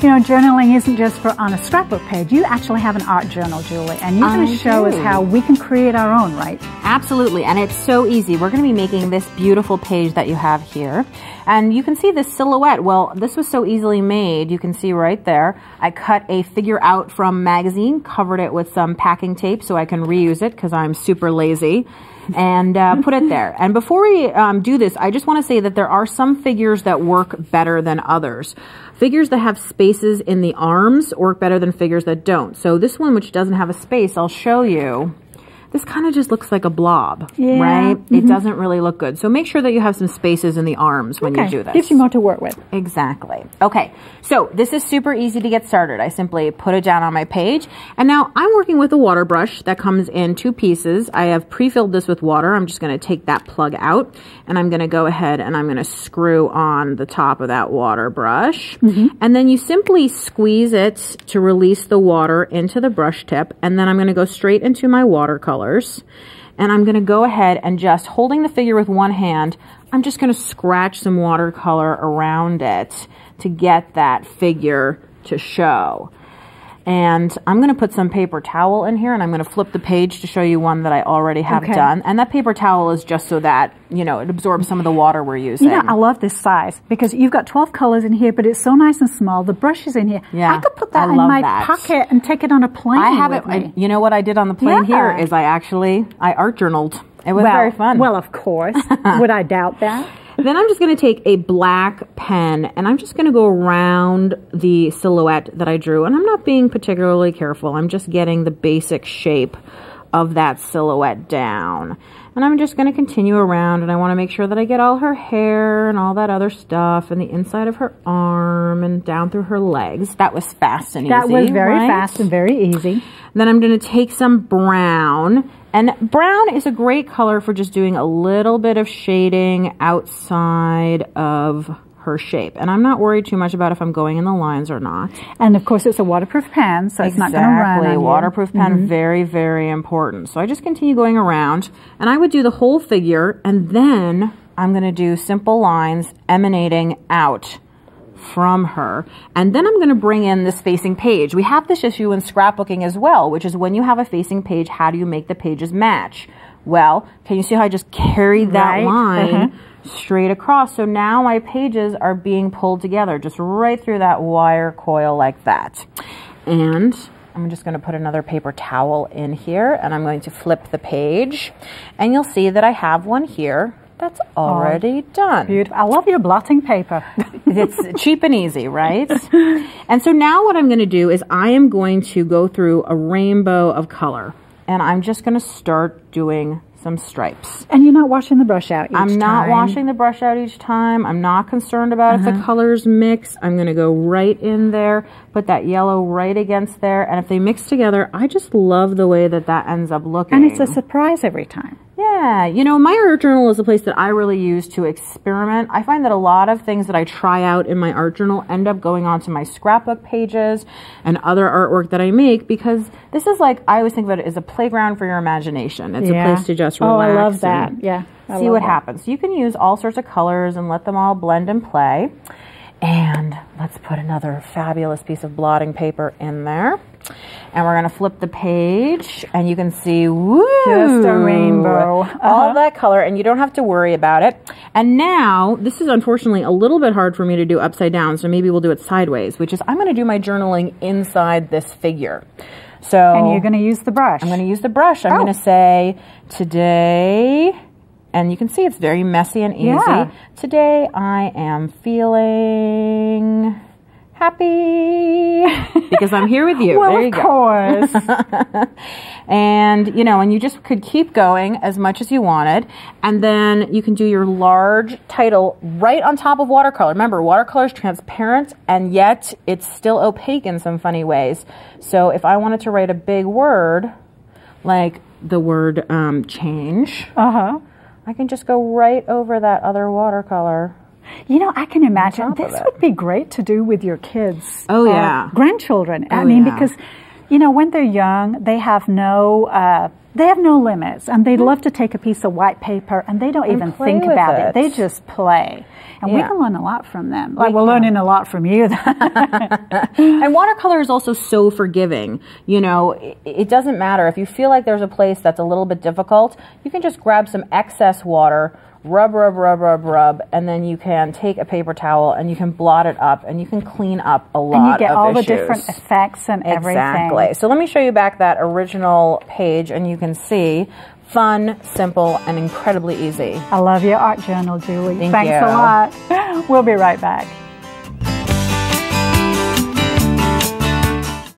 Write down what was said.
You know, journaling isn't just for on a scrapbook page. You actually have an art journal, Julie, and you're going to show us how we can create our own, right? Absolutely, and it's so easy. We're going to be making this beautiful page that you have here. And you can see this silhouette. Well, this was so easily made. You can see right there. I cut a figure out from magazine, covered it with some packing tape so I can reuse it because I'm super lazy, and put it there. And before we do this, I just want to say that there are some figures that work better than others. Figures that have spaces in the arms work better than figures that don't. So this one, which doesn't have a space, I'll show you. This kind of just looks like a blob, right? It doesn't really look good. So make sure that you have some spaces in the arms when you do this. Gives you more to work with. Exactly. Okay, so this is super easy to get started. I simply put it down on my page. And now I'm working with a water brush that comes in 2 pieces. I have pre-filled this with water. I'm just going to take that plug out, and I'm going to go ahead and I'm going to screw on the top of that water brush. And then you simply squeeze it to release the water into the brush tip, and then I'm going to go straight into my watercolor. And I'm going to go ahead and just holding the figure with one hand, I'm just going to scratch some watercolor around it to get that figure to show. And I'm going to put some paper towel in here, and I'm going to flip the page to show you one that I already have done. And that paper towel is just so that, you know, it absorbs some of the water we're using. You know, I love this size because you've got 12 colors in here, but it's so nice and small. The brush is in here. Yeah, I could put that in my pocket and take it on a plane. I have it. You know what I did on the plane here is I art journaled. It was very fun. Well, of course. Would I doubt that? Then I'm just going to take a black pen and I'm just going to go around the silhouette that I drew. And I'm not being particularly careful. I'm just getting the basic shape of that silhouette down. And I'm just going to continue around, and I want to make sure that I get all her hair and all that other stuff and the inside of her arm and down through her legs. That was fast and easy. That was very fast and very easy. Then I'm going to take some brown. And brown is a great color for just doing a little bit of shading outside of her shape. And I'm not worried too much about if I'm going in the lines or not. And of course it's a waterproof pen, so it's not going to run on you. Waterproof pen, very, very important. So I just continue going around, and I would do the whole figure, and then I'm going to do simple lines emanating out from her. And then I'm going to bring in this facing page. We have this issue in scrapbooking as well, which is when you have a facing page, how do you make the pages match? Well, can you see how I just carried that line straight across? So now my pages are being pulled together just right through that wire coil like that. And I'm just going to put another paper towel in here, and I'm going to flip the page, and you'll see that I have one here that's already done. Beautiful. I love your blotting paper. It's cheap and easy, right? And so now what I'm going to do is I am going to go through a rainbow of color, and I'm just going to start doing some stripes. And you're not washing the brush out each time? I'm not washing the brush out each time. I'm not concerned about if the colors mix. I'm going to go right in there, put that yellow right against there, and if they mix together, I just love the way that that ends up looking. And it's a surprise every time. Yeah, you know, my art journal is a place that I really use to experiment. I find that a lot of things that I try out in my art journal end up going onto my scrapbook pages and other artwork that I make, because this is like, I always think of it as a playground for your imagination. It's a place to just relax. Oh, I love that. Yeah. See what happens. You can use all sorts of colors and let them all blend and play. And let's put another fabulous piece of blotting paper in there. And we're going to flip the page, and you can see, woo, just a rainbow. All that color, and you don't have to worry about it. And now, this is unfortunately a little bit hard for me to do upside down, so maybe we'll do it sideways, which is I'm going to do my journaling inside this figure. So, and you're going to use the brush. I'm going to use the brush. I'm going to say, today, and you can see it's very messy and easy. Yeah. Today I am feeling happy because I'm here with you. Well, there you go. Of course. And, you know, and you just could keep going as much as you wanted. And then you can do your large title right on top of watercolor. Remember, watercolor is transparent, and yet it's still opaque in some funny ways. So if I wanted to write a big word, like the word change, I can just go right over that other watercolor. You know, I can imagine this would be great to do with your kids. Oh, yeah. Grandchildren. Oh, I mean, because You know, when they're young, they have no limits, and they love to take a piece of white paper, and they don't even think about it. They just play. And we can learn a lot from them. Like we're learning a lot from you. And watercolor is also so forgiving. You know, it doesn't matter. If you feel like there's a place that's a little bit difficult, you can just grab some excess water, rub, and then you can take a paper towel and you can blot it up and you can clean up a lot of issues. And you get all the different effects and everything. Exactly. So let me show you back that original page and you can see fun, simple, and incredibly easy. I love your art journal, Julie. Thanks a lot. We'll be right back.